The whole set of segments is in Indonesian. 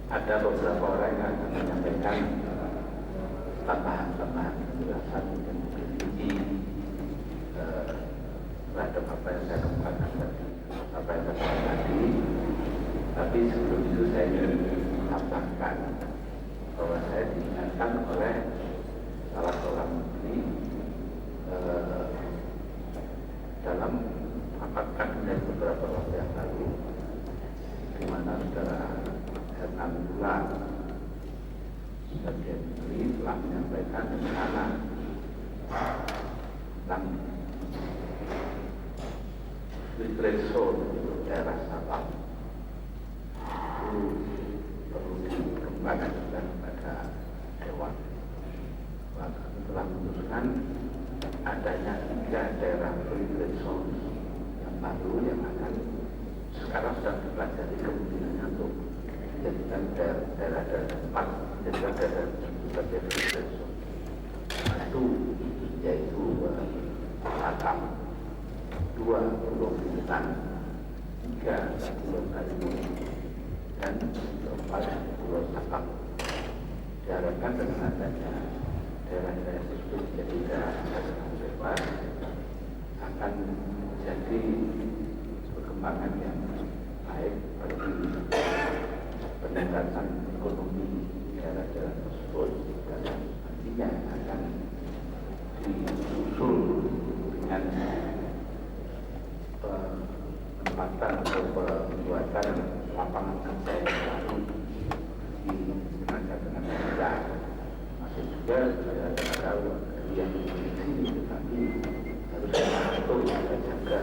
ada beberapa orang yang akan menyampaikan tambahan-tambahan penjelasan yang lebih rinci terhadap apa yang saya kemukakan tadi, apa yang saya katakan tadi. Tapi sebelum itu saya ingin tambahkan bahwa saya diingatkan oleh salah seorang menteri dalam rapat kabinet beberapa waktu yang lalu, di mana saudara Herman Bulan sebagai menteri telah menyampaikan rencana tentang street zone untuk daerah Sabang itu perlu dikembangkan juga kepada Dewan. Kami telah memutuskan adanya 3 daerah free zone yang baru yang akan sekarang sedang dipelajari kemungkinannya untuk menjadikan daerah-daerah tempat menjadikan daerah sebagai free zone. Satu yaitu Batam, 2 Pulau Bintan, 3 Pulau Karimun, dan 4 Pulau Sabang. Diharapkan dengan adanya daerah-daerah tersebut menjadi daerah bebas akan menjadi perkembangan yang baik bagi peningkatan ekonomi daerah-daerah tersebut, dan nantinya akan disusul dengan penempatan atau pembuatan lapangan kerja yang baru di tenaga-tenaga kerja. Masih juga ada yang di sini, tetapi harus diatur dan jaga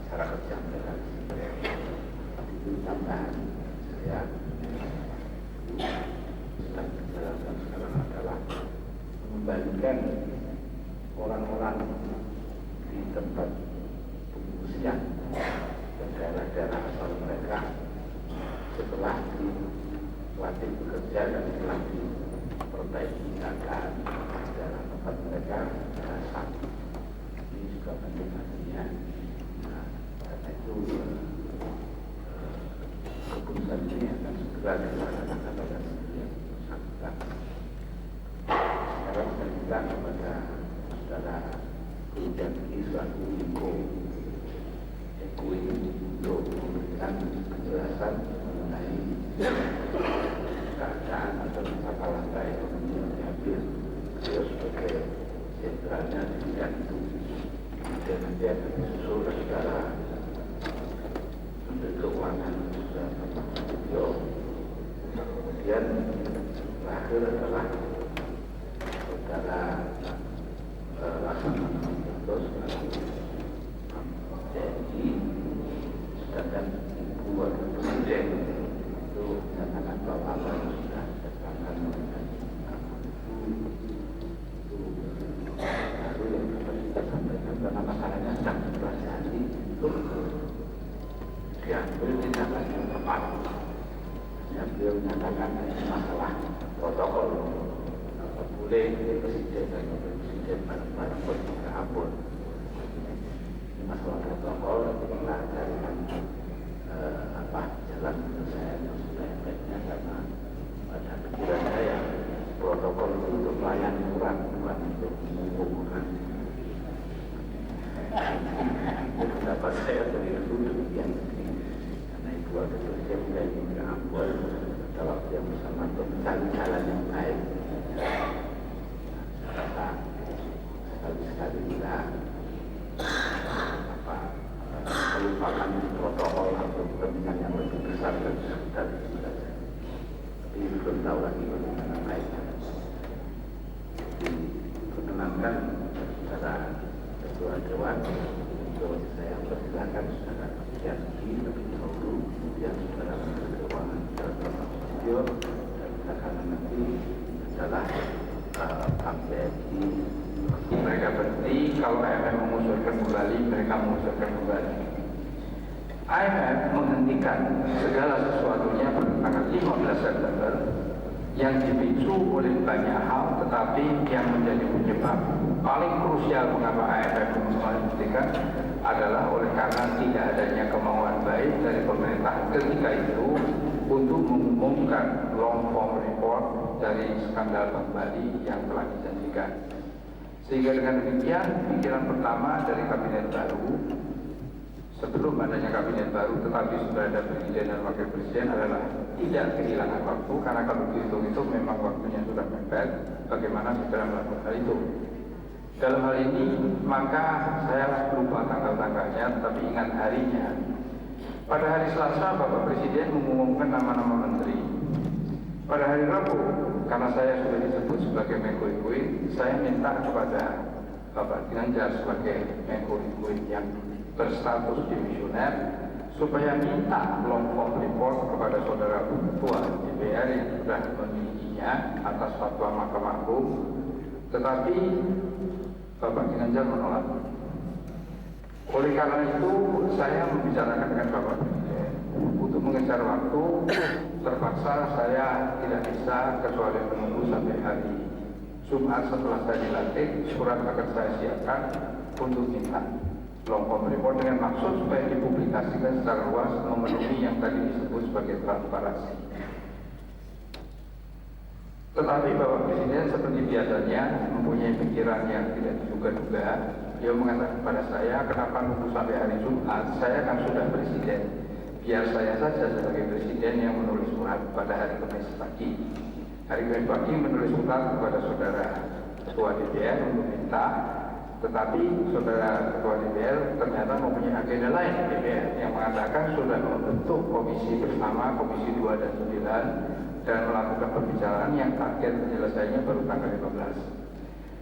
cara kerja mereka. Itu tambahan saya sedang berjalan sekarang adalah mengembalikan orang-orang di tempat pengungsian ke daerah-daerah asal mereka setelah dilatih bekerja dan setelah diperbaiki keadaan daerah tempat mereka berasal. Ini juga penting artinya. Nah, karena itu keputusan ini akan segera dilaksanakan pada yang bersangkutan. Sekarang saya minta kepada saudara Rudan Iswaku Eko ini untuk memberikan penjelasan mengenai keadaan atau tata langkah ekonomi yang diambil beliau sebagai sentralnya di bidang itu. Kemudian nanti akan disusul saudara Menteri Keuangan saudara Bapak Sutio. Kemudian terakhir adalah saudara Laksamana Terus TNI, sedangkan Ibu Wakil Presiden itu menyatakan bahwa apa yang sudah ditetapkan mengenai itu baru yang dapat kita sampaikan, karena masalahnya sedang dipelajari itu diambil tindakan yang tepat. Hanya beliau menyatakan ini masalah protokol, boleh presiden dan wakil presiden bareng-bareng bertiga ampun. Ini masalah protokol, kita carikan jalan penyelesaian yang sebaik-baiknya, karena pada pikiran saya protokol itu untuk melayani orang, bukan untuk mengumpulkan. Pendapat saya dari itu demikian. Karena itu ada presiden yang minta ampun pada waktu yang bersama untuk mencari jalan yang baik. Rasa sekali-sekali kita melupakan protokol atau kepentingan yang lebih besar dan sekitar itu saja. Tapi belum tahu lagi bagaimana baiknya. Jadi perkenankan saudara Ketua Dewan untuk saya persilakan saudara Yassi lebih dahulu, kemudian saudara Menteri Keuangan saudara Bapak Sutio, dan belakangan nanti adalah Bank BRI. Mereka berhenti, kalau IMF mengusulkan kembali, mereka mengusulkan kembali. IMF menghentikan segala sesuatunya pada tanggal 15 September yang dipicu oleh banyak hal, tetapi yang menjadi penyebab paling krusial mengapa IMF menghentikan adalah oleh karena tidak adanya kemauan baik dari pemerintah ketika itu untuk mengumumkan long form report dari skandal Bank Bali yang telah dijanjikan. Sehingga dengan demikian, pikiran pertama dari kabinet baru, sebelum adanya kabinet baru tetapi sudah ada presiden dan wakil presiden, adalah tidak kehilangan waktu, karena kalau dihitung itu memang waktunya sudah mepet, bagaimana segera melakukan hal itu. Dalam hal ini, maka saya lupa tanggal-tanggalnya, tapi ingat harinya. Pada hari Selasa, Bapak Presiden mengumumkan nama-nama menteri. Pada hari Rabu, karena saya sudah disebut sebagai Menko Ikuin, saya minta kepada Bapak Ginanjar sebagai Menko Ikuin yang berstatus dimisioner, supaya minta long form report kepada saudara Ketua DPR yang sudah memilikinya atas fatwa Mahkamah Agung, tetapi Bapak Ginanjar menolak. Oleh karena itu, saya membicarakan dengan Bapak Presiden untuk mengejar waktu. Terpaksa saya tidak bisa kecuali menunggu sampai hari Jumat setelah saya dilantik. Surat akan saya siapkan untuk minta long form report dengan maksud supaya dipublikasikan secara luas, memenuhi yang tadi disebut sebagai transparansi. Tetapi Bapak Presiden seperti biasanya mempunyai pikiran yang tidak diduga-duga. Dia mengatakan kepada saya, kenapa nunggu sampai hari Jumat? Saya kan sudah presiden. Biar saya saja sebagai presiden yang menulis surat pada hari Kamis pagi. Hari Kamis pagi menulis surat kepada saudara Ketua DPR untuk minta, tetapi saudara Ketua DPR ternyata mempunyai agenda lain di DPR yang mengatakan sudah membentuk komisi bersama, komisi 2 dan 9, dan melakukan pembicaraan yang target penyelesaiannya baru tanggal 15.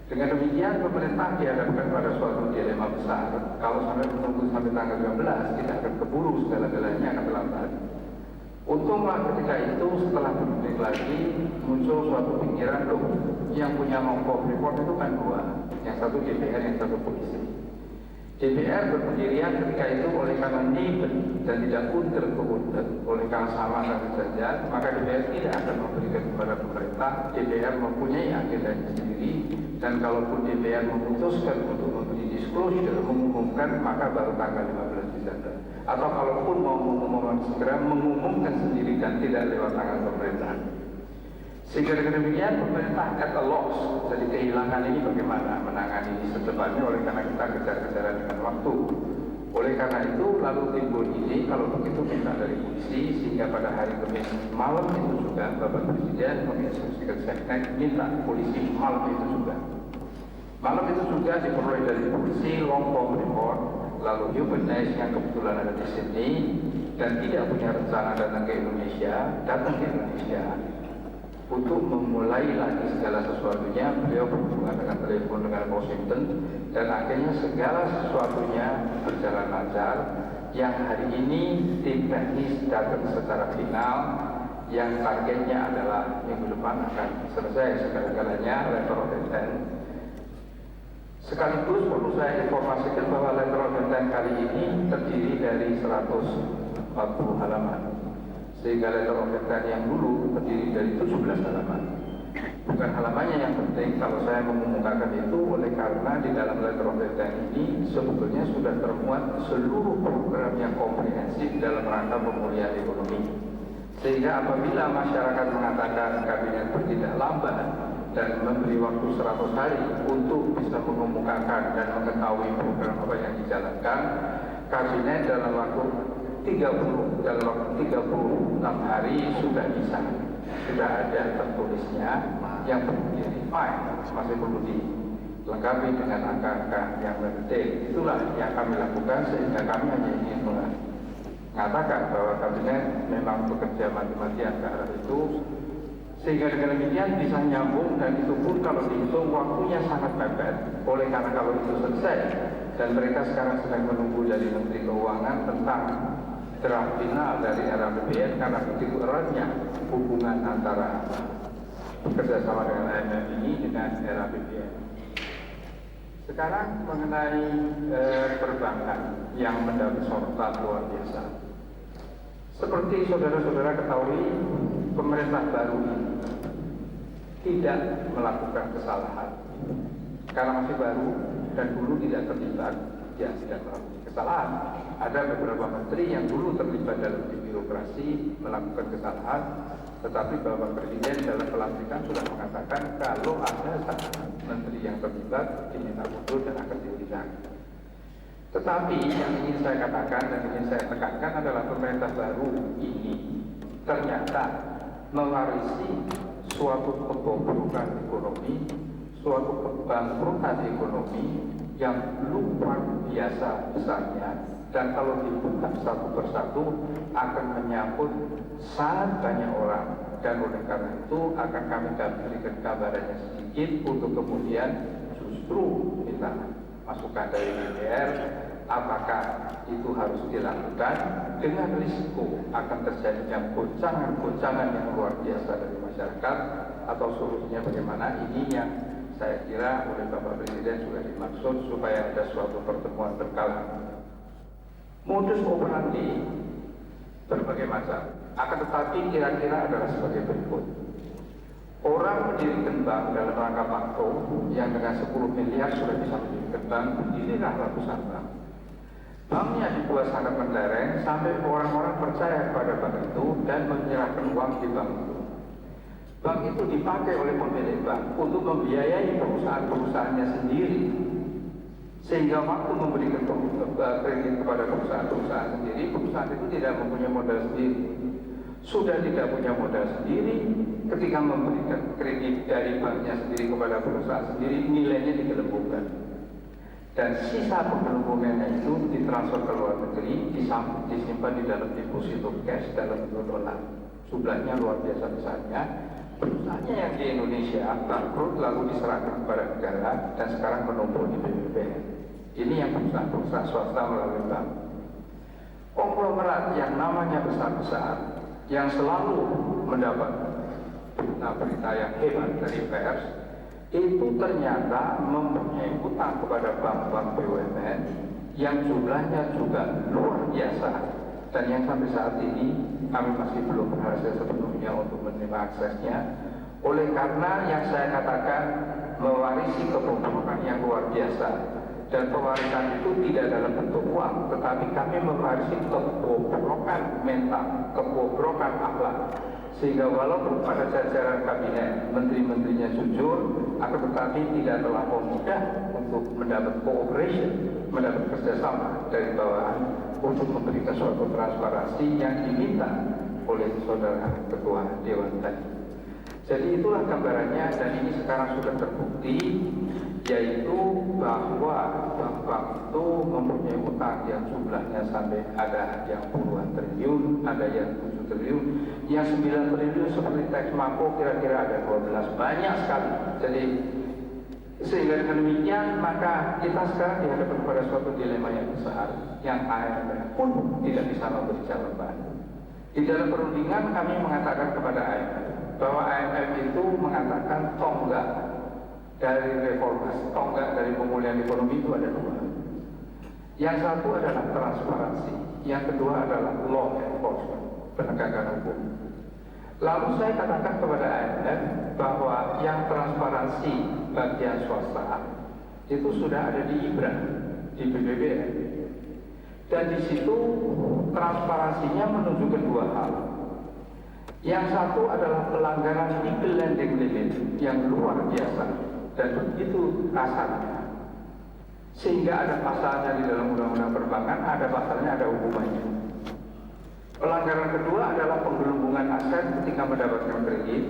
Dengan demikian, pemerintah dihadapkan pada suatu dilema besar. Kalau sampai menunggu sampai tanggal 15, kita akan keburu, segala-galanya akan terlambat. Untunglah ketika itu setelah berpikir lagi muncul suatu pikiran, loh, yang punya long form report itu kan dua, yang satu DPR, yang satu polisi. DPR berpendirian ketika itu oleh karena neben dan tidak unter ke unter, oleh karena sama dan saja, maka DPR tidak akan memberikan kepada pemerintah. DPR mempunyai agenda sendiri, dan kalaupun DPR memutuskan untuk memberi disclosure, mengumumkan, maka baru tanggal 15 Desember. Atau kalaupun mau mengumumkan segera, mengumumkan sendiri dan tidak lewat tangan pemerintah. Sehingga dengan demikian pemerintah at a loss. Jadi kehilangan ini bagaimana menangani ini secepatnya, oleh karena kita kejar-kejaran dengan waktu. Oleh karena itu lalu timbul ide, kalau begitu minta dari polisi, sehingga pada hari Kamis malam itu juga Bapak Presiden menginstruksikan Seknek minta polisi malam itu juga. Malam itu juga diperoleh dari polisi long form report, lalu Human Rights yang kebetulan ada di sini dan tidak punya rencana datang ke Indonesia untuk memulai lagi segala sesuatunya. Beliau berhubungan dengan telepon dengan Washington, dan akhirnya segala sesuatunya berjalan lancar. Yang hari ini tim teknis datang secara final, yang targetnya adalah minggu depan akan selesai segala-galanya letter of intent. Sekaligus perlu saya informasikan bahwa letter of intent kali ini terdiri dari 140 halaman. Sehingga letter of intent yang dulu terdiri dari 17 halaman. Bukan halamannya yang penting kalau saya mengumumkakan itu, oleh karena di dalam letter of intent ini sebetulnya sudah termuat seluruh program yang komprehensif dalam rangka pemulihan ekonomi. Sehingga apabila masyarakat mengatakan kabinet bertindak lambat dan memberi waktu 100 hari untuk bisa mengemukakan dan mengetahui program apa yang dijalankan, kabinet dalam waktu 36 hari sudah bisa, sudah ada tertulisnya yang perlu di-refine, masih perlu dilengkapi dengan angka-angka yang detail. Itulah yang kami lakukan, sehingga kami hanya ingin mengatakan bahwa kabinet memang bekerja mati-matian ke arah itu, sehingga dengan demikian bisa nyambung, dan itu pun kalau dihitung waktunya sangat mepet. Oleh karena kalau itu selesai dan mereka sekarang sedang menunggu dari Menteri Keuangan tentang draft final dari RAPBN, karena begitu eratnya hubungan antara kerjasama dengan IMF ini dengan RAPBN. Sekarang mengenai perbankan yang mendapat sorotan luar biasa. Seperti saudara-saudara ketahui, pemerintah baru ini tidak melakukan kesalahan karena masih baru dan dulu tidak terlibat, dia tidak melakukan kesalahan. kesalahan. Ada beberapa menteri yang dulu terlibat dalam birokrasi melakukan kesalahan, tetapi Bapak Presiden dalam pelantikan sudah mengatakan kalau ada satu menteri yang terlibat diminta mundur dan akan ditindak. Tetapi yang ingin saya katakan dan ingin saya tekankan adalah pemerintah baru ini ternyata mewarisi suatu kebobrokan ekonomi, suatu kebangkrutan ekonomi yang luar biasa besarnya, dan kalau dibuka satu persatu akan menyangkut sangat banyak orang, dan oleh karena itu akan kami berikan gambarannya sedikit untuk kemudian justru kita masukan dari DPR apakah itu harus dilakukan dengan risiko akan terjadinya goncangan-goncangan yang luar biasa dari masyarakat, atau solusinya bagaimana. Ini yang saya kira oleh Bapak Presiden sudah dimaksud supaya ada suatu pertemuan berkala. Modus operandi berbagai macam, akan tetapi kira-kira adalah sebagai berikut. Orang mendirikan bank dalam rangka makro yang dengan 10 miliar sudah bisa mendirikan bank, berdirilah ratusan bank. Banknya dibuat sangat mentereng sampai orang-orang percaya kepada bank itu dan menyerahkan uang di bank itu. Bank itu dipakai oleh pemilik bank untuk membiayai perusahaan-perusahaannya sendiri, sehingga waktu memberikan kredit kepada perusahaan-perusahaan sendiri, perusahaan itu tidak mempunyai modal sendiri. Sudah tidak punya modal sendiri, ketika memberikan kredit dari banknya sendiri kepada perusahaan sendiri, nilainya digelembungkan. Dan sisa penggelembungannya itu ditransfer ke luar negeri, disimpan di dalam deposito cash dalam bentuk dolar. Jumlahnya luar biasa besarnya. Perusahaannya yang di Indonesia bangkrut lalu diserahkan kepada negara dan sekarang menumpuk di BBPN. Ini yang perusahaan-perusahaan swasta melalui bank. Konglomerat yang namanya besar-besar, yang selalu mendapat berita yang hebat dari pers, itu ternyata mempunyai utang kepada bank-bank BUMN yang jumlahnya juga luar biasa, dan yang sampai saat ini kami masih belum berhasil sepenuhnya untuk menerima aksesnya. Oleh karena yang saya katakan mewarisi kebobrokan yang luar biasa, dan pewarisan itu tidak dalam bentuk uang, tetapi kami mewarisi kebobrokan mental, kebobrokan akhlak, sehingga walaupun pada jajaran kabinet menteri-menterinya jujur, akan tetapi tidak terlampau mudah untuk mendapat cooperation, mendapat kerjasama dari bawahan untuk memberikan suatu transparansi yang diminta oleh saudara ketua Dewan tadi. Jadi itulah gambarannya, dan ini sekarang sudah terbukti, yaitu bahwa bank-bank itu mempunyai utang yang jumlahnya sampai ada yang puluhan triliun, ada yang 7 triliun, yang 9 triliun seperti teks Mako kira-kira ada 12, banyak sekali. Jadi sehingga dengan demikian maka kita sekarang dihadapkan pada suatu dilema yang besar, yang IMF pun tidak bisa memberi jawaban. Di dalam perundingan kami mengatakan kepada IMF bahwa IMF itu mengatakan tonggak dari reformasi, tonggak dari pemulihan ekonomi itu ada dua. Yang satu adalah transparansi, yang kedua adalah law enforcement, penegakan hukum. Lalu saya katakan kepada IMF bahwa yang transparansi bagian swasta itu sudah ada di IBRA, di BBBN, dan di situ transparansinya menunjukkan dua hal. Yang satu adalah pelanggaran legal lending limit yang luar biasa dan begitu kasarnya, sehingga ada pasalnya di dalam undang-undang perbankan, ada pasalnya, ada hukumannya. Pelanggaran kedua adalah penggelembungan aset ketika mendapatkan kredit.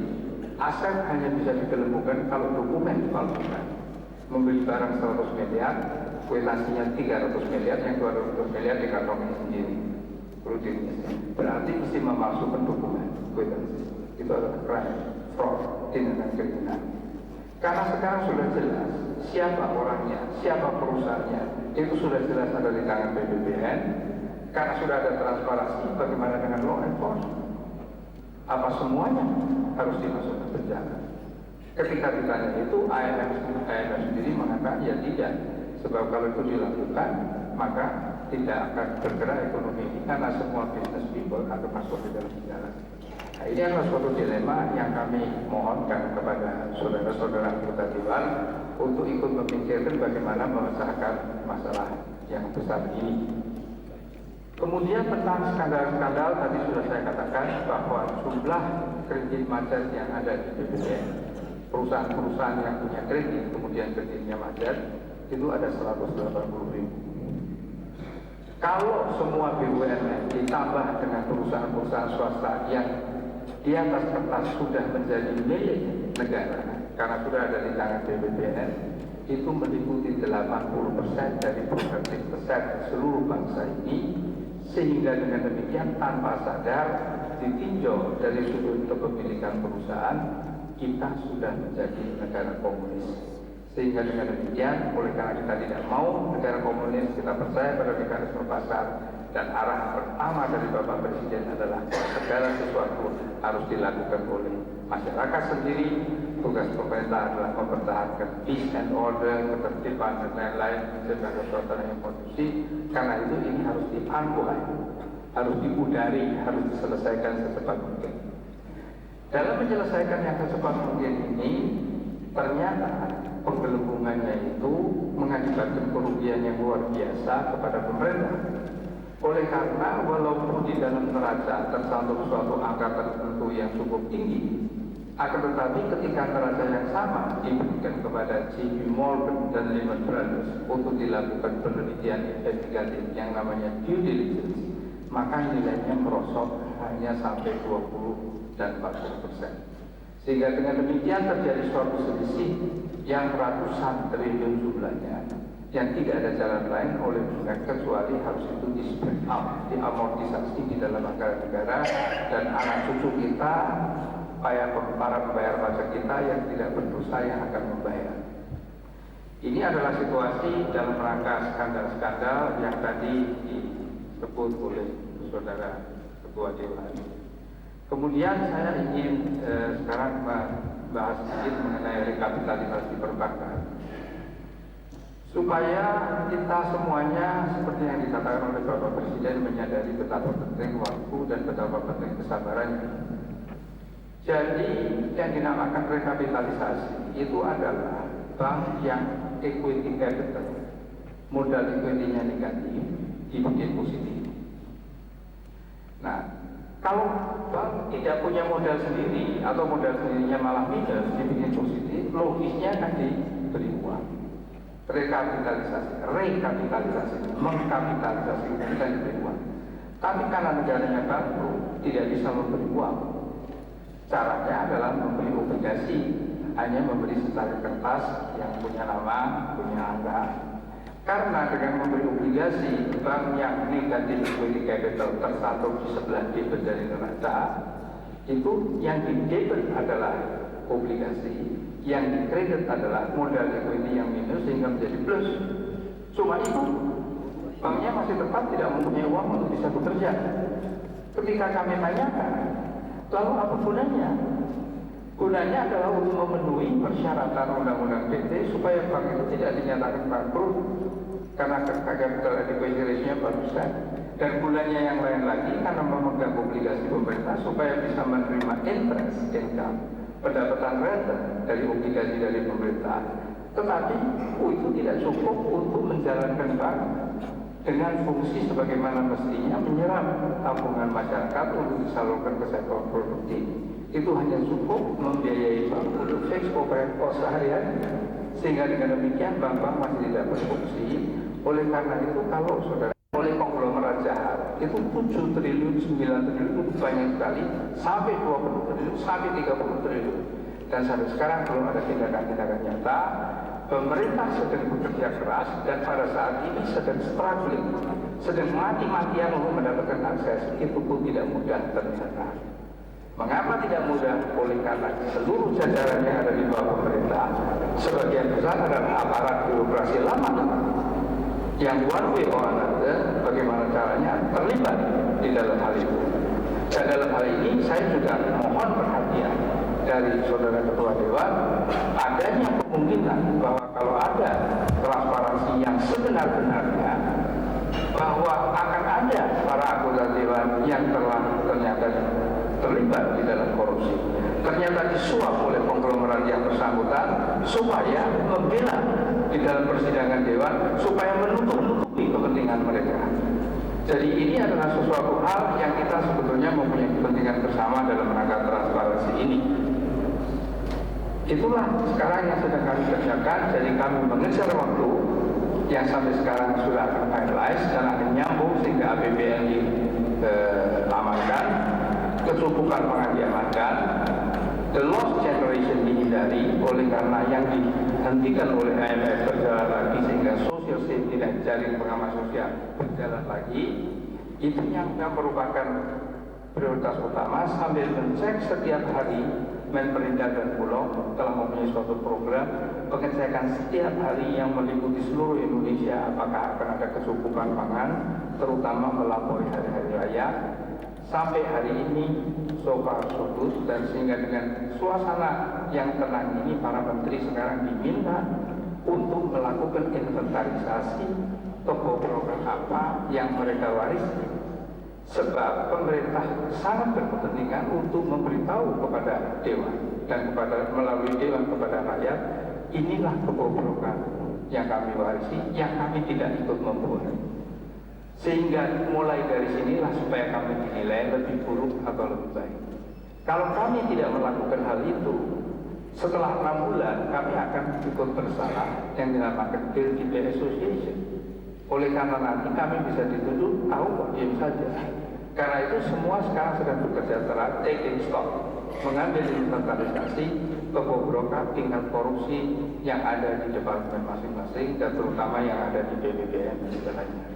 Aset hanya bisa digelembungkan kalau dokumen dipalsukan. Membeli barang 100 miliar, kuitansinya 300 miliar, yang 200 miliar dikantongin sendiri. Berarti mesti memalsukan dokumen kuitansi. Itu adalah crime, fraud, tindakan kriminal. Karena sekarang sudah jelas siapa orangnya, siapa perusahaannya, itu sudah jelas ada di tangan BBBN. Karena sudah ada transparansi, bagaimana dengan law enforcement? Apa semuanya harus dimasukkan penjara? Ketika ditanya itu, IMF sendiri mengatakan ya tidak, sebab kalau itu dilakukan maka tidak akan bergerak ekonomi ini, karena semua business people akan masuk di dalam penjara. Nah, ini adalah suatu dilema yang kami mohonkan kepada saudara-saudara anggota Dewan untuk ikut memikirkan bagaimana memecahkan masalah yang besar ini. Kemudian tentang skandal-skandal tadi sudah saya katakan bahwa jumlah kredit macet yang ada di BPJS, perusahaan-perusahaan yang punya kredit kemudian kreditnya macet itu ada 180.000. Kalau semua BUMN ditambah dengan perusahaan-perusahaan swasta yang di atas kertas sudah menjadi milik negara karena sudah ada di tangan BPJS, itu meliputi 80% dari produktif besar seluruh bangsa ini, sehingga dengan demikian tanpa sadar ditinjau dari sudut kepemilikan perusahaan, kita sudah menjadi negara komunis. Sehingga dengan demikian, oleh karena kita tidak mau negara komunis, kita percaya pada mekanisme pasar, dan arah pertama dari Bapak Presiden adalah segala sesuatu harus dilakukan oleh masyarakat sendiri. Tugas pemerintah adalah mempertahankan peace and order, ketertiban dan lain-lain, sebagai suasana yang kondusif. Karena itu ini harus diampuh, harus diudari, harus diselesaikan secepat mungkin. Dalam menyelesaikan yang secepat mungkin ini, ternyata penggelembungannya itu mengakibatkan kerugian yang luar biasa kepada pemerintah. Oleh karena walaupun di dalam neraca tercantum suatu angka tertentu yang cukup tinggi, akan tetapi ketika neraca yang sama diberikan kepada JP Morgan dan Lehman Brothers untuk dilakukan penelitian investigatif yang namanya due diligence, maka nilainya merosot hanya sampai 20 dan 40%. Sehingga dengan demikian terjadi suatu selisih yang ratusan triliun jumlahnya, yang tidak ada jalan lain oleh kecuali harus itu di-spread out, diamortisasi di dalam anggaran negara, dan anak cucu kita, para pembayar pajak kita yang tidak berdosa yang akan membayar. Ini adalah situasi dalam rangka skandal-skandal yang tadi disebut oleh Saudara Ketua Dewan. Kemudian saya ingin sekarang membahas sedikit mengenai rekapitalisasi perbankan, supaya kita semuanya seperti yang dikatakan oleh Bapak Presiden menyadari betapa penting waktu dan betapa penting kesabarannya. Jadi yang dinamakan rekapitalisasi itu adalah bank yang equity capital, modal equity-nya negatif dibikin positif. Nah, kalau bank tidak punya modal sendiri atau modal sendirinya malah minus dibikin positif, logisnya kan diberi uang. Rekapitalisasi, mengkapitalisasi bukan diberi uang. Tapi karena negaranya bangkrut, tidak bisa memberi uang. Caranya adalah membeli obligasi, hanya membeli secara kertas yang punya nama, punya angka. Karena dengan membeli obligasi, bank yang negatif equity capital tersatu di sebelah debit dari neraca, itu yang di debit adalah obligasi, yang di kredit adalah modal equity yang minus sehingga menjadi plus. Cuma itu, banknya masih tetap tidak mempunyai uang untuk bisa bekerja. Ketika kami tanyakan, lalu apa gunanya? Gunanya adalah untuk memenuhi persyaratan undang-undang PT supaya bank itu tidak dinyatakan bangkrut karena capital adequacy ratio-nya bagusan. Dan gunanya yang lain lagi karena memegang obligasi pemerintah supaya bisa menerima interest income, pendapatan renta dari obligasi dari pemerintah. Tetapi itu tidak cukup untuk menjalankan bank dengan fungsi sebagaimana mestinya menyerap tabungan masyarakat untuk disalurkan ke sektor produktif. Itu hanya cukup membiayai bank untuk fixed overhead cost sehari-hari, sehingga dengan demikian bank-bank masih tidak berfungsi. Oleh karena itu, kalau saudara oleh konglomerat jahat itu 7 triliun, 9 triliun itu banyak sekali, sampai 20 triliun, sampai 30 triliun, dan sampai sekarang belum ada tindakan-tindakan nyata. Pemerintah sedang bekerja keras dan pada saat ini sedang struggling, sedang mati-matian untuk mendapatkan akses. Itu pun tidak mudah ternyata. Mengapa tidak mudah? Oleh karena seluruh jajaran yang ada di bawah pemerintah sebagian besar adalah aparat birokrasi lama yang one way or another bagaimana caranya terlibat di dalam hal itu. Dan dalam hal ini saya juga mohon perhatian dari Saudara Ketua Dewan, adanya kemungkinan bahwa kalau ada transparansi yang sebenar-benarnya, bahwa akan ada para anggota Dewan yang telah ternyata terlibat di dalam korupsi, ternyata disuap oleh konglomerat yang bersangkutan supaya membela di dalam persidangan dewan supaya menutupi kepentingan mereka. Jadi ini adalah sesuatu hal yang kita sebetulnya mempunyai kepentingan bersama dalam rangka transparansi ini. Itulah sekarang yang sedang kami kerjakan. Jadi kami mengejar waktu yang sampai sekarang sudah akan finalize dan akan nyambung sehingga APBN diamankan, kecukupan pangan diamankan, the lost generation dihindari oleh karena yang dihentikan oleh IMF berjalan lagi sehingga social safety net jaring pengaman sosial berjalan lagi. Itu yang merupakan prioritas utama sambil mencek setiap hari. Menperindah dan Bulog telah mempunyai suatu program pengecekan setiap hari yang meliputi seluruh Indonesia apakah akan ada kecukupan pangan, terutama melampaui hari-hari raya. Sampai hari ini so far so good, dan sehingga dengan suasana yang tenang ini para menteri sekarang diminta untuk melakukan inventarisasi toko program apa yang mereka warisi. Sebab pemerintah sangat berkepentingan untuk memberitahu kepada dewan dan melalui dewan kepada rakyat, inilah toko program yang kami warisi, yang kami tidak ikut membuat. Sehingga mulai dari sinilah supaya kami dinilai lebih buruk atau lebih baik. Kalau kami tidak melakukan hal itu, setelah 6 bulan kami akan ikut bersalah yang dinamakan guilty by association. Oleh karena nanti kami bisa dituduh tahu kok diam saja. Karena itu semua sekarang sedang bekerja keras, taking stock, mengambil inventarisasi kebobrokan tingkat korupsi yang ada di departemen masing-masing dan terutama yang ada di BPPN dan sebagainya.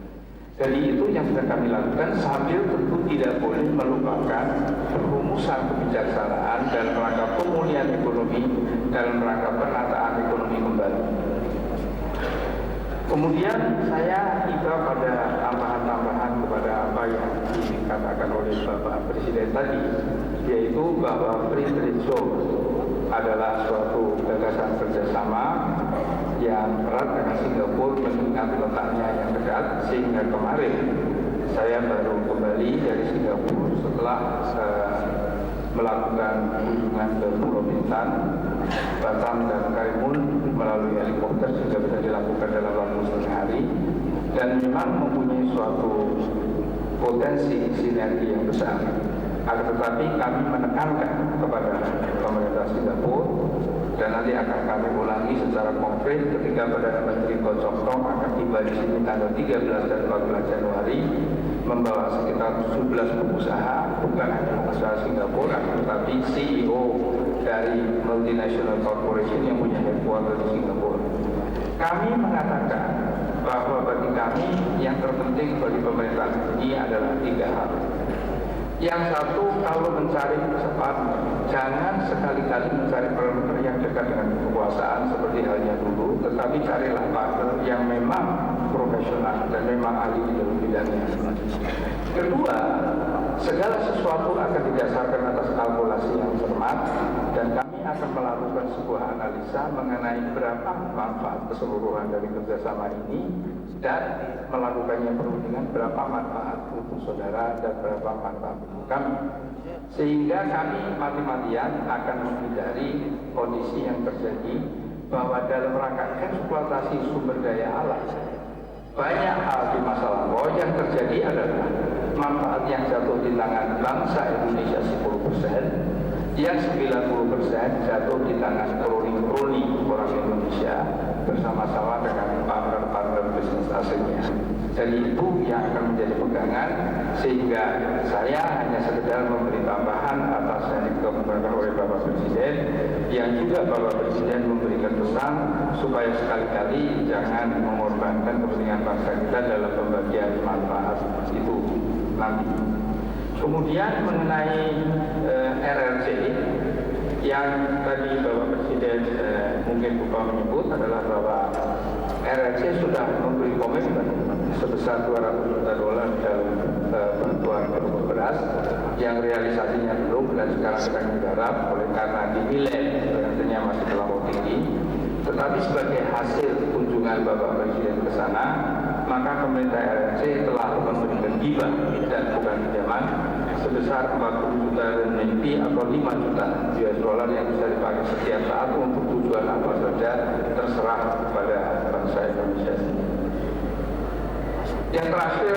Jadi itu yang sedang kami lakukan sambil tentu tidak boleh melupakan perumusan kebijaksanaan dalam rangka pemulihan ekonomi, dalam rangka penataan ekonomi kembali. Kemudian saya tiba pada tambahan-tambahan kepada apa yang dikatakan oleh Bapak Presiden tadi, yaitu bahwa free trade zone adalah suatu gagasan kerjasama yang erat dengan Singapura mengingat letaknya yang dekat, sehingga kemarin saya baru kembali dari Singapura setelah melakukan kunjungan ke Pulau Bintan, Batam dan Karimun melalui helikopter sehingga bisa dilakukan dalam waktu setengah hari, dan memang mempunyai suatu potensi sinergi yang besar. Akan tetapi kami menekankan kepada pemerintah Singapura dan nanti akan kami ulangi secara konkret ketika Perdana Menteri Goh Chok Tong akan tiba di sini tanggal 13 dan 14 Januari membawa sekitar 17 pengusaha, bukan hanya pengusaha Singapura tetapi CEO dari multinational corporation yang punya headquarter di Singapura. Kami mengatakan bahwa bagi kami yang terpenting bagi pemerintah ini adalah 3 hal. Yang satu, kalau mencari partner, jangan sekali-kali mencari partner yang dekat dengan kekuasaan seperti halnya dulu, tetapi carilah partner yang memang profesional dan memang ahli di dalam bidangnya. Kedua, segala sesuatu akan didasarkan atas kalkulasi yang cermat, dan kami akan melakukan sebuah analisa mengenai berapa manfaat keseluruhan dari kerjasama ini dan melakukannya perundingan berapa manfaat untuk saudara dan berapa manfaat untuk kami, sehingga kami mati-matian akan menghindari kondisi yang terjadi bahwa dalam rangka eksploitasi sumber daya alam banyak hal di masa lampau yang terjadi adalah manfaat yang jatuh di tangan bangsa Indonesia 10%, yang 90% jatuh di tangan kroni-kroni orang Indonesia bersama-sama dengan partner-partner bisnis asingnya. Jadi itu yang akan menjadi pegangan, sehingga saya hanya sekedar memberi tambahan atas yang dikemukakan oleh Bapak Presiden, yang juga Bapak Presiden memberikan pesan supaya sekali-kali jangan mengorbankan kepentingan bangsa kita dalam pembagian manfaat itu nanti. Kemudian mengenai RRC yang tadi Bapak Presiden mungkin lupa menyebut adalah bahwa RRC sudah memberi komitmen sebesar $200 juta dalam bantuan berupa beras yang realisasinya belum dan sekarang sedang digarap oleh karena dinilai ternyata masih terlalu tinggi. Tetapi sebagai hasil kunjungan Bapak Presiden ke sana, maka pemerintah RRC telah memberikan hibah dan bukan pinjaman sebesar 40 juta RMB atau 5 juta US dollar yang bisa dipakai setiap saat untuk tujuan apa saja, terserah kepada bangsa Indonesia sendiri. Yang terakhir,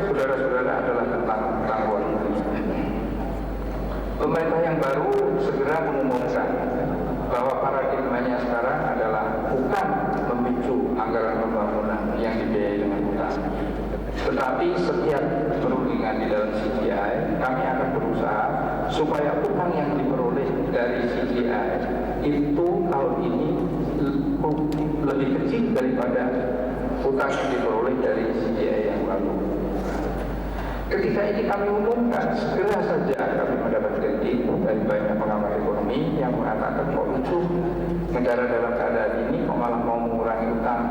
saudara-saudara, adalah tentang luar negeri. Pemerintah yang baru segera mengumumkan bahwa paradigmanya sekarang adalah bukan memicu anggaran pembangunan yang dibiayai dengan utang, tetapi setiap perundingan di dalam CGI kami akan berusaha supaya utang yang diperoleh dari CGI itu tahun ini lebih kecil daripada utang yang diperoleh dari CGI yang lalu. Ketika ini kami umumkan, segera saja kami mendapat kritik dari banyak pengamat ekonomi yang mengatakan kok lucu negara dalam keadaan ini kok malah mau mengurangi utang.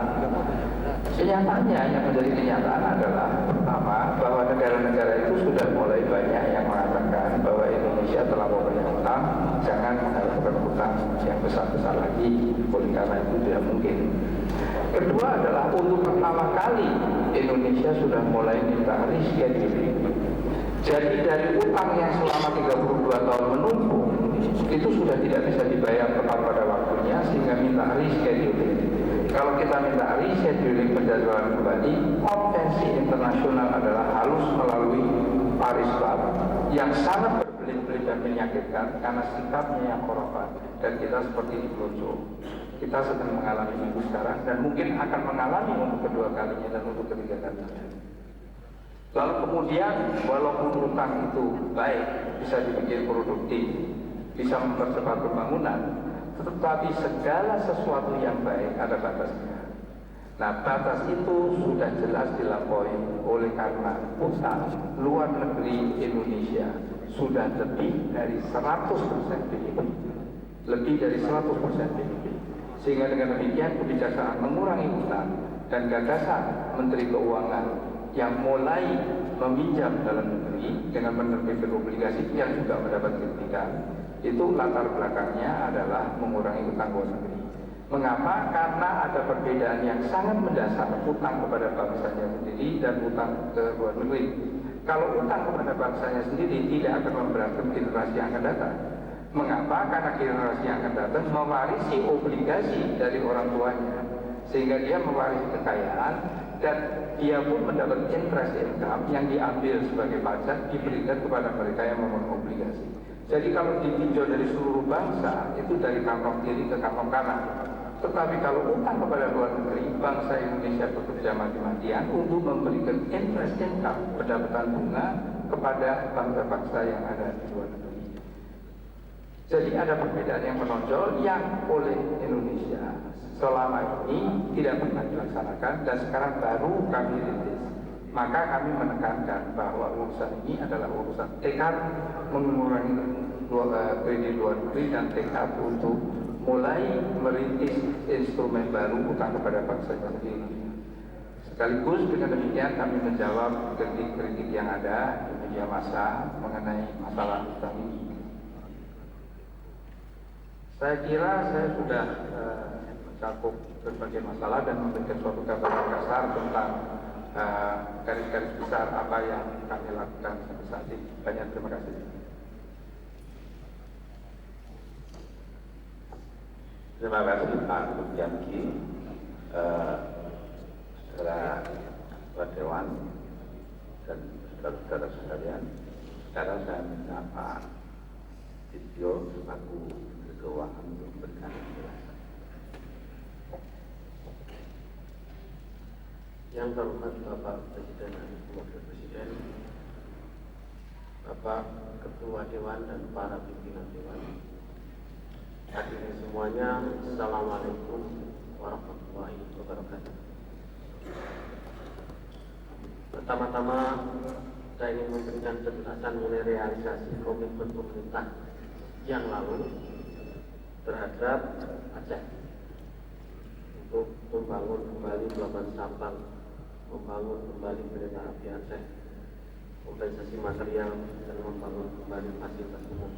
Kenyataannya yang menjadi kenyataan adalah pertama bahwa negara-negara itu sudah mulai banyak yang mengatakan bahwa Indonesia terlalu banyak utang, jangan mengharapkan utang yang besar-besar lagi, oleh karena itu tidak mungkin. Kedua adalah untuk pertama kali Indonesia sudah mulai minta rescheduling. Jadi dari utang yang selama 32 tahun menumpuk itu sudah tidak bisa dibayar tepat pada waktunya sehingga minta rescheduling. Kalau kita minta rescheduling penjadwalan kembali, konvensi internasional adalah harus melalui Paris Club yang sangat berbelit-belit dan menyakitkan karena sikapnya yang korban dan kita seperti dipelonco. Kita sedang mengalami itu sekarang dan mungkin akan mengalami untuk kedua kalinya dan untuk ketiga kalinya. Lalu kemudian walaupun utang itu baik, bisa dibikin produktif, bisa mempercepat pembangunan, tetapi segala sesuatu yang baik ada batasnya. Nah, batas itu sudah jelas dilampaui oleh karena utang luar negeri Indonesia sudah lebih dari 100% PDB. Lebih dari 100% PDB. Sehingga dengan demikian kebijakan mengurangi utang dan gagasan Menteri Keuangan yang mulai meminjam dalam negeri dengan menerbitkan obligasi yang juga mendapat kritikan, itu latar belakangnya adalah mengurangi utang luar negeri. Mengapa? Karena ada perbedaan yang sangat mendasar utang kepada bangsanya sendiri dan utang ke luar negeri. Kalau utang kepada bangsanya sendiri tidak akan memberatkan generasi yang akan datang. Mengapa? Karena generasi yang akan datang mewarisi obligasi dari orang tuanya, sehingga dia mewarisi kekayaan dan dia pun mendapat interest income yang diambil sebagai pajak diberikan kepada mereka yang memenuhi obligasi. Jadi kalau ditinjau dari seluruh bangsa itu dari kantong kiri ke kantong kanan. Tetapi kalau utang kepada luar negeri, bangsa Indonesia bekerja mati-matian untuk memberikan interest income pendapatan bunga kepada bangsa-bangsa yang ada di luar negeri. Jadi ada perbedaan yang menonjol yang oleh Indonesia selama ini tidak pernah dilaksanakan dan sekarang baru kami rintis. Maka kami menekankan bahwa urusan ini adalah urusan tekad mengurangi kredit luar negeri dan tekad untuk mulai merintis instrumen baru utang kepada bangsa sendiri. Sekaligus dengan demikian kami menjawab kritik-kritik yang ada di media massa mengenai masalah utang ini. Saya kira saya sudah mencakup berbagai masalah dan memberikan suatu gambaran kasar tentang garis-garis besar apa yang kami lakukan sampai saat ini. Banyak terima kasih. Terima kasih Pak Yamki, saudara Ketua Dewan dan saudara-saudara sekalian. Sekarang saya minta Pak Dityo selaku Keuangan untuk memberikan penjelasan. Yang terhormat Bapak Presiden dan Wakil Presiden, Bapak Ketua Dewan dan para pimpinan Dewan, hadirin semuanya, Assalamualaikum warahmatullahi wabarakatuh. Pertama-tama saya ingin memberikan penjelasan mengenai realisasi komitmen pemerintah yang lalu terhadap Aceh untuk membangun kembali pelabuhan Sampang, membangun kembali kereta api Aceh, kompensasi material dan membangun kembali fasilitas umum.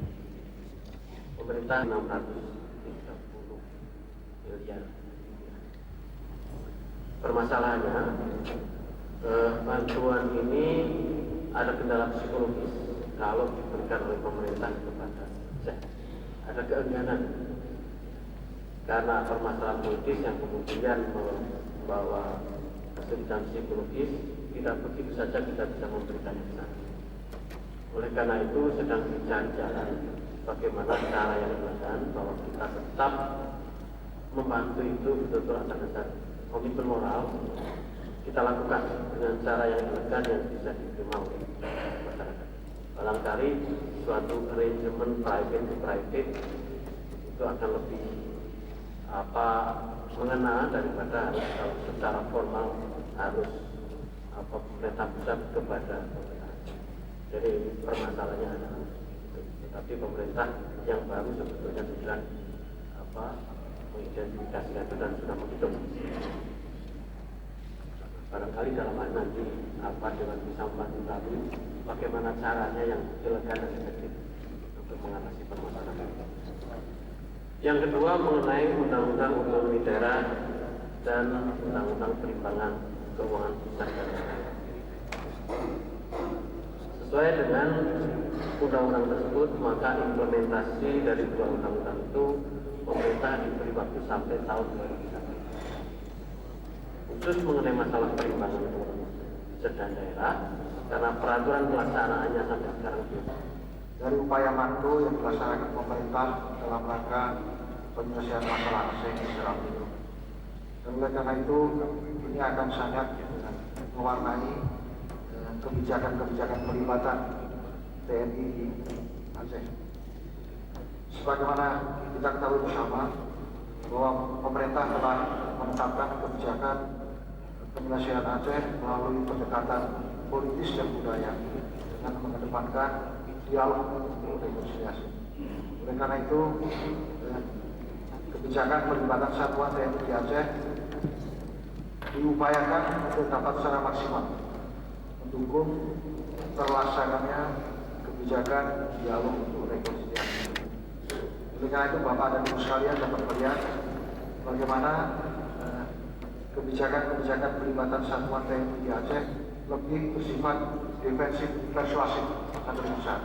Pemerintah 630 miliar. Permasalahannya bantuan ini ada kendala psikologis kalau diberikan oleh pemerintah kepada Aceh. Ada keengganan karena permasalahan politis yang kemudian membawa kesulitan psikologis, tidak begitu saja kita bisa memberikan yang sana. Oleh karena itu sedang dicari jalan bagaimana cara yang elegan bahwa kita tetap membantu itu betul-betul atas dasar komitmen moral kita lakukan dengan cara yang elegan yang bisa diterima oleh masyarakat. Barangkali suatu arrangement private to private itu akan lebih mengena daripada harus kalau secara formal harus pemerintah pusat kepada pemerintah. Jadi permasalahannya adalah itu. Tapi pemerintah yang baru sebetulnya sudah mengidentifikasikan itu dan sudah menghitung. Barangkali dalam hal nanti Dewan bisa membantu kami bagaimana caranya yang elegan dan efektif untuk mengatasi permasalahan. Yang kedua mengenai Undang-Undang Otonomi Daerah dan Undang-Undang Perimbangan Keuangan Pusat dan Daerah. Sesuai dengan undang-undang tersebut, maka implementasi dari dua undang-undang itu pemerintah diberi waktu sampai tahun 2021. Khusus mengenai masalah perimbangan keuangan pusat dan daerah, karena peraturan pelaksanaannya sampai sekarang belum. Dari upaya makro yang dilaksanakan pemerintah dalam rangka penyelesaian masalah Aceh secara menyeluruh. Dan oleh karena itu ini akan sangat mewarnai kebijakan-kebijakan pelibatan TNI di Aceh. Sebagaimana kita ketahui bersama bahwa pemerintah telah menetapkan kebijakan penyelesaian Aceh melalui pendekatan politis dan budaya dengan mengedepankan dialog untuk rekonsiliasi. Oleh karena itu, kebijakan pelibatan satuan TNI di Aceh diupayakan untuk dapat secara maksimal mendukung terlaksananya kebijakan dialog untuk rekonsiliasi. Oleh karena itu, Bapak dan Ibu sekalian dapat melihat bagaimana kebijakan-kebijakan pelibatan satuan TNI di Aceh lebih bersifat defensif persuasif atau berusaha.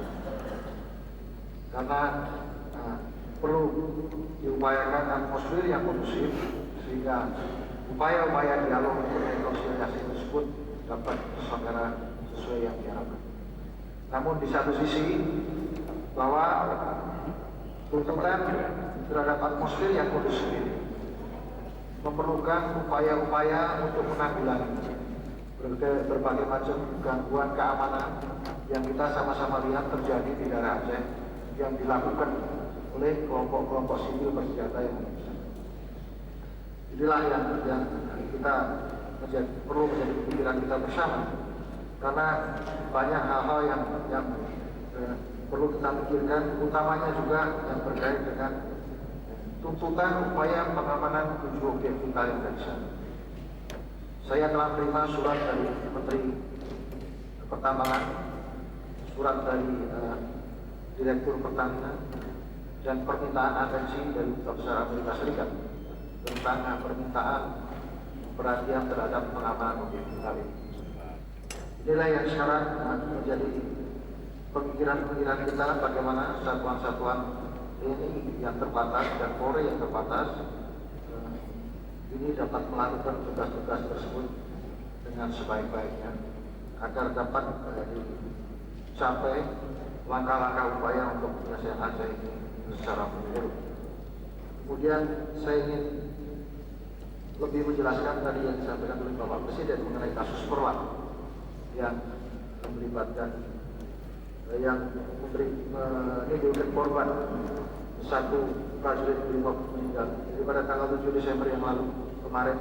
Karena perlu diupayakan atmosfer yang kondusif sehingga upaya-upaya dialog untuk rekonsiliasi tersebut dapat terselenggara sesuai yang diharapkan. Namun di satu sisi bahwa tuntutan terhadap atmosfer yang kondusif ini memerlukan upaya-upaya untuk menanggulangi berbagai macam gangguan keamanan yang kita sama-sama lihat terjadi di daerah Aceh yang dilakukan oleh kelompok-kelompok sipil bersenjata yang besar. Inilah yang kita perlu menjadi pikiran kita bersama, karena banyak hal-hal yang perlu kita pikirkan, utamanya juga yang berkait dengan tuntutan upaya pengamanan 7 objek vital yang dari sana. Saya telah menerima surat dari Menteri Pertambangan, surat dari Direktur Pertamina, dan permintaan atensi dari Duta Besar Amerika Serikat tentang permintaan perhatian terhadap pengamanan objek vital ini. Inilah yang sekarang menjadi pemikiran-pemikiran kita bagaimana satuan-satuan ini yang terbatas dan Polri yang terbatas ini dapat melakukan tugas-tugas tersebut dengan sebaik-baiknya agar dapat dicapai langkah-langkah upaya untuk penyelesaian Aceh ini secara menyeluruh. Kemudian saya ingin lebih menjelaskan tadi yang disampaikan oleh Bapak Presiden mengenai kasus Perwat yang melibatkan yang menimbulkan korban satu prajurit Brimob meninggal. Jadi pada tanggal 7 Desember yang lalu kemarin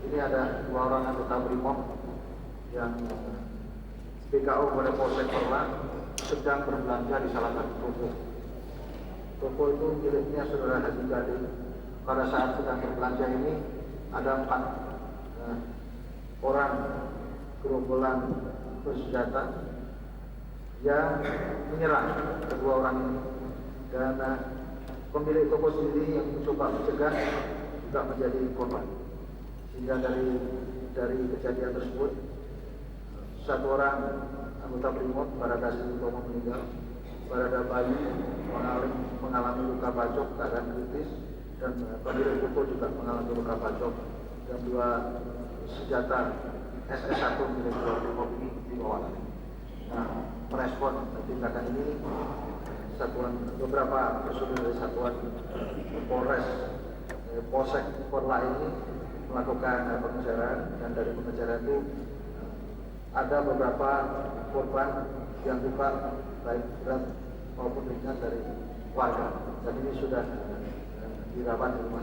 ini ada 2 orang anggota Brimob yang PKO pada Polsek Perwat sedang berbelanja di salah satu toko. Toko itu miliknya Saudara Haji Gade. Pada saat sedang berbelanja ini ada 4 orang gerombolan bersenjata yang menyerang kedua orang ini, dan pemilik toko sendiri yang mencoba mencegah juga menjadi korban. Sehingga dari kejadian tersebut 1 orang anggota Brimob Barada Sutomo meninggal. Barada Bayu mengalami luka bacok keadaan kritis, dan Bandar Kuko juga mengalami luka bacok, dan 2 senjata SS1 milik Brimob ini dibawa. Nah, merespon tindakan ini beberapa personil dari satuan Polres Polsek Porla ini melakukan pengejaran, dan dari pengejaran itu ada beberapa korban yang luka baik berat maupun ringan dari warga, dan ini sudah dirawat di rumah